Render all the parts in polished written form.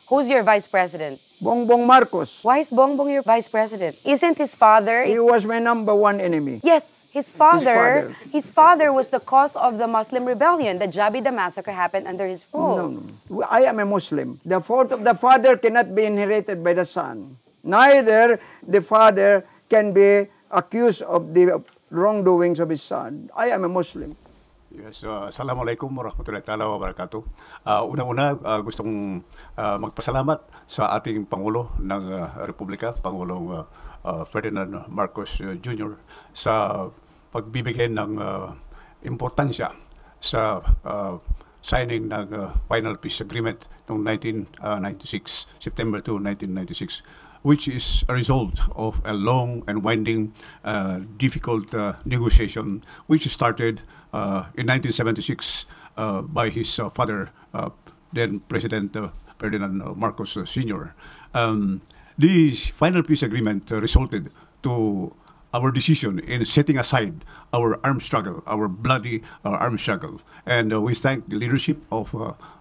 Who's your vice president? Bongbong Marcos. Why is Bongbong your vice president? Isn't his father... He was my #1 enemy. Yes, his father was the cause of the Muslim rebellion. The Jabida massacre happened under his rule. No. I am a Muslim. The fault of the father cannot be inherited by the son. Neither the father can be accused of the wrongdoings of his son. I am a Muslim. Yes, Assalamualaikum warahmatullahi wabarakatuh. Una-una, gustong magpasalamat sa ating Pangulo ng Republika, Pangulong Ferdinand Marcos Jr. sa pagbibigay ng importansya sa signing ng Final Peace Agreement noong 1996, September 2, 1996, which is a result of a long and winding, difficult negotiation, which started in 1976 by his father, then President Ferdinand Marcos Sr. The Final Peace Agreement resulted to our decision in setting aside our armed struggle, our bloody armed struggle. And we thank the leadership of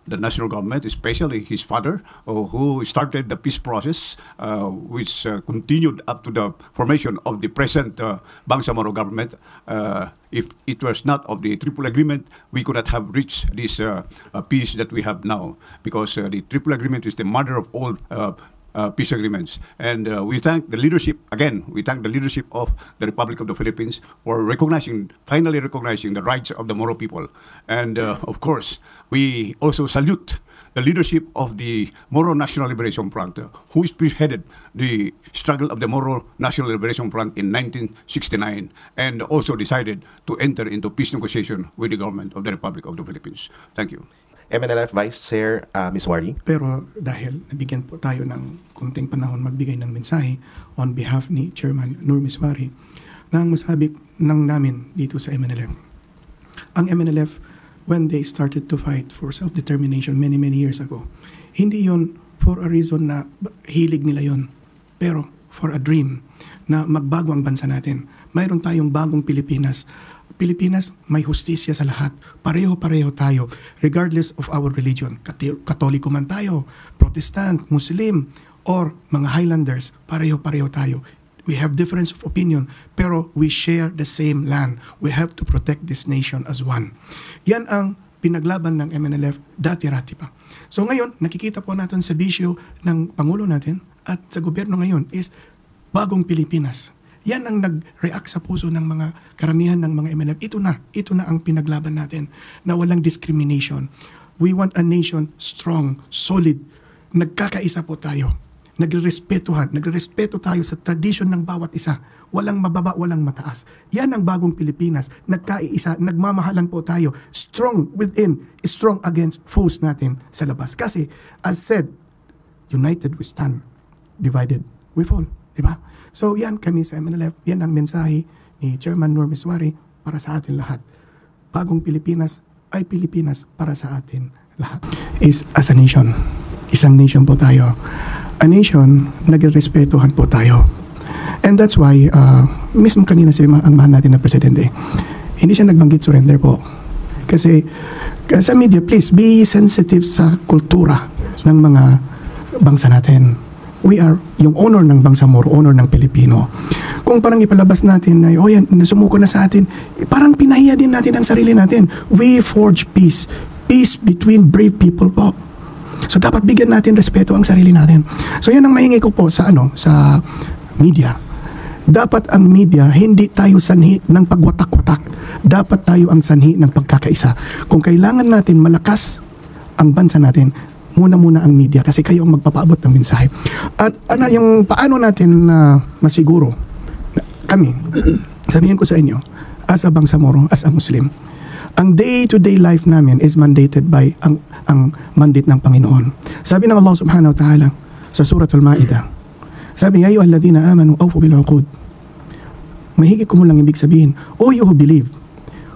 the national government, especially his father, who started the peace process, which continued up to the formation of the present Bangsamoro government. If it was not of the Triple Agreement, we could not have reached this peace that we have now, because the Triple Agreement is the mother of all peace agreements. And we thank the leadership, again, we thank the leadership of the Republic of the Philippines for finally recognizing the rights of the Moro people. And of course, we also salute the leadership of the Moro National Liberation Front, who spearheaded the struggle of the Moro National Liberation Front in 1969, and also decided to enter into peace negotiation with the government of the Republic of the Philippines. Thank you. MNLF Vice Chair, Ms. Wari. Pero dahil nabigyan po tayo ng konting panahon magbigay ng mensahe on behalf ni Chairman Nur Miswari, na ang masabi ng namin dito sa MNLF. Ang MNLF, when they started to fight for self-determination many years ago, hindi yon for a reason na hilig nila yon, pero for a dream na magbago ang bansa natin. Mayroon tayong bagong Pilipinas. Pilipinas, may hustisya sa lahat. Pareho-pareho tayo, regardless of our religion. Katoliko man tayo, Protestant, Muslim, or mga Highlanders, pareho-pareho tayo. We have difference of opinion, pero we share the same land. We have to protect this nation as one. Yan ang pinaglaban ng MNLF dati-rati pa. So ngayon, nakikita po natin sa bisyo ng Pangulo natin at sa gobyerno ngayon is bagong Pilipinas. Yan ang nag-react sa puso ng mga karamihan ng mga MNLF. Ito na ang pinaglaban natin, na walang discrimination. We want a nation strong, solid. Nagkakaisa po tayo. Nagrespeto tayo sa tradisyon ng bawat isa. Walang mababa, walang mataas. Yan ang bagong Pilipinas. Nagkaisa, nagmamahalan po tayo. Strong within, strong against foes natin sa labas. Kasi, as said, united we stand, divided we fall. Diba? So yan kami sa MNLF, yan ang mensahe ni Chairman Nur Miswari para sa atin lahat. Bagong Pilipinas ay Pilipinas para sa atin lahat. Is as a nation, isang nation po tayo. A nation, nagrespetuhan po tayo. And that's why, mismo kanina ang mahal natin na Presidente, hindi siya nagbanggit surrender po. Kasi sa media, please be sensitive sa kultura ng mga bangsa natin. We are yung owner ng Bangsamoro, owner ng Pilipino. Kung parang ipalabas natin na, oh yan, nasumuko na sa atin, parang pinahiya din natin ang sarili natin. We forge peace. Peace between brave people po. So dapat bigyan natin respeto ang sarili natin. So yan ang mahingi ko po sa sa media. Dapat ang media, hindi tayo sanhi ng pagwatak-watak. Dapat tayo ang sanhi ng pagkakaisa. Kung kailangan natin malakas ang bansa natin, muna ang media kasi kayo ang magpapaabot ng mensahe. At yung paano natin masiguro kami, sabihin ko sa inyo, as a Bangsamoro, as a Muslim, ang day-to-day life namin is mandated by ang mandate ng Panginoon. Sabi ng Allah subhanahu wa ta'ala sa Suratul Ma'idah, sabi, ya ayyuhalladhina amanu awfu bil 'uqud. Mahigit ko mo lang ibig sabihin, you who believe,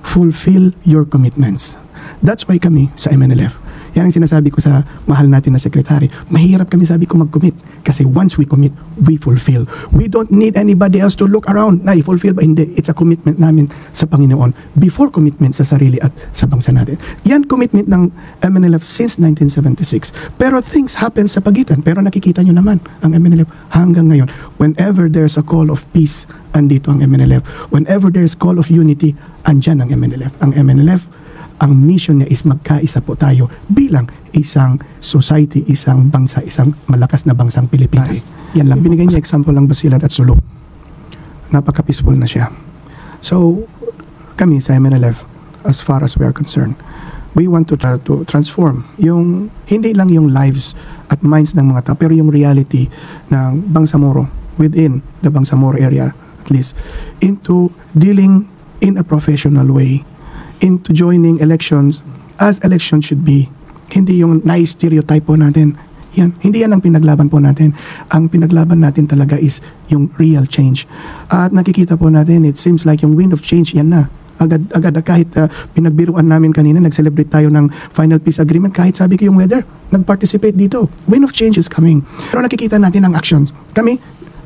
fulfill your commitments. That's why kami sa MNLF, Yan ang sinasabi ko sa mahal natin na sekretary. Mahirap kami, sabi ko, mag-commit. Kasi once we commit, we fulfill. We don't need anybody else to look around na i-fulfill ba? Hindi. It's a commitment namin sa Panginoon before commitment sa sarili at sa bangsa natin. Yan commitment ng MNLF since 1976. Pero things happen sa pagitan. Pero nakikita nyo naman ang MNLF hanggang ngayon. Whenever there's a call of peace, andito ang MNLF. Whenever there's call of unity, andyan ang MNLF. Ang MNLF, ang mission niya is magkaisa po tayo bilang isang society, isang bangsa, isang malakas na bansang Pilipinas. Yan lang. Binigay niya example ng Basilan at Sulu. Napaka-peaceful na siya. So, kami sa MNLF, as far as we are concerned, we want to try to transform yung, hindi lang yung lives at minds ng mga tao, pero yung reality ng Bangsamoro within the Bangsamoro area, at least, into dealing in a professional way, into joining elections as elections should be. Hindi yung na-stereotype po natin. Yan. Hindi yan ang pinaglaban po natin. Ang pinaglaban natin talaga is yung real change. At nakikita po natin, it seems like yung wind of change, yan na. Agad kahit pinagbiruan namin kanina, nag-celebrate tayo ng final peace agreement, kahit sabi ko yung weather, nag-participate dito. Wind of change is coming. Pero nakikita natin ang actions. Kami,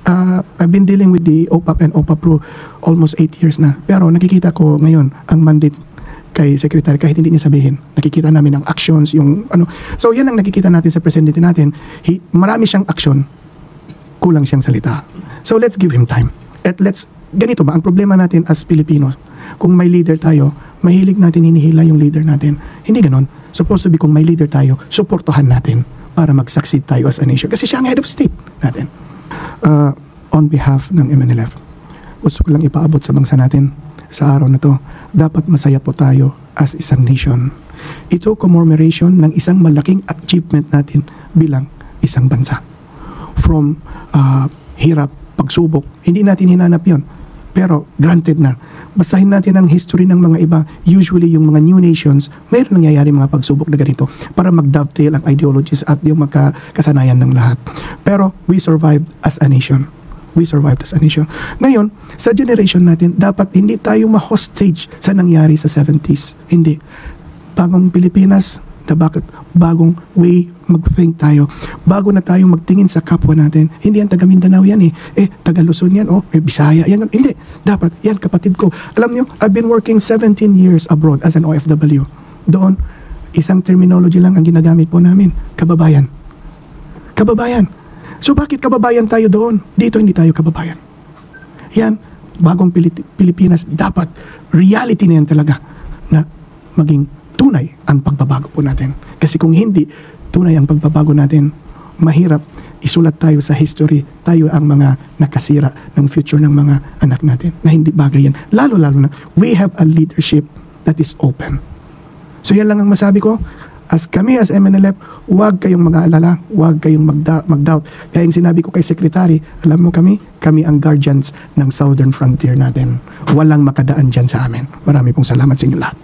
I've been dealing with the OPAP and OPAP Pro almost 8 years na. Pero nakikita ko ngayon ang mandate kay Secretary, kahit hindi niya sabihin, nakikita namin ang actions, yung ano. So yan ang nakikita natin sa presidente natin. Marami siyang action, kulang siyang salita. So let's give him time. At ganito ba, ang problema natin as Filipinos, kung may leader tayo, mahilig natin hinihila yung leader natin. Hindi ganon. Supposed to be, kung may leader tayo, suportahan natin para mag-succeed tayo as a nation. Kasi siya ang head of state natin. On behalf ng MNLF, gusto ko lang ipaabot sa bangsa natin sa araw na to, dapat masaya po tayo as isang nation. Ito commemoration ng isang malaking achievement natin bilang isang bansa. From hirap, pagsubok, hindi natin hinanap yon. Pero granted na, basahin natin ang history ng mga iba. Usually yung mga new nations, mayroon nangyayari mga pagsubok na ganito para mag-dovetail ang ideologies at yung magkakasanayan ng lahat. Pero we survived as a nation. We survived as a nation. Ngayon, sa generation natin, dapat hindi tayo ma-hostage sa nangyari sa 70s. Hindi. Bagong Pilipinas, bagong way mag-think tayo. Bago na tayo magtingin sa kapwa natin. Hindi yan taga Mindanao yan taga Luzon yan, Bisaya yan. Hindi. Dapat, yan kapatid ko. Alam niyo, I've been working 17 years abroad as an OFW. Doon, isang terminology lang ang ginagamit po namin. Kababayan. Kababayan. So bakit kababayan tayo doon? Dito hindi tayo kababayan. Yan, bagong Pilipinas, dapat reality na yan talaga na maging tunay ang pagbabago po natin. Kasi kung hindi tunay ang pagbabago natin, mahirap isulat tayo sa history, tayo ang mga nakasira ng future ng mga anak natin na hindi bagay yan. Lalo-lalo na, we have a leadership that is open. So yan lang ang masabi ko. As kami as MNLF, huwag kayong mag-aalala, huwag kayong mag-doubt. Kaya yung sinabi ko kay Secretary, alam mo kami ang guardians ng southern frontier natin. Walang makadaan dyan sa amin. Marami pong salamat sa inyo lahat.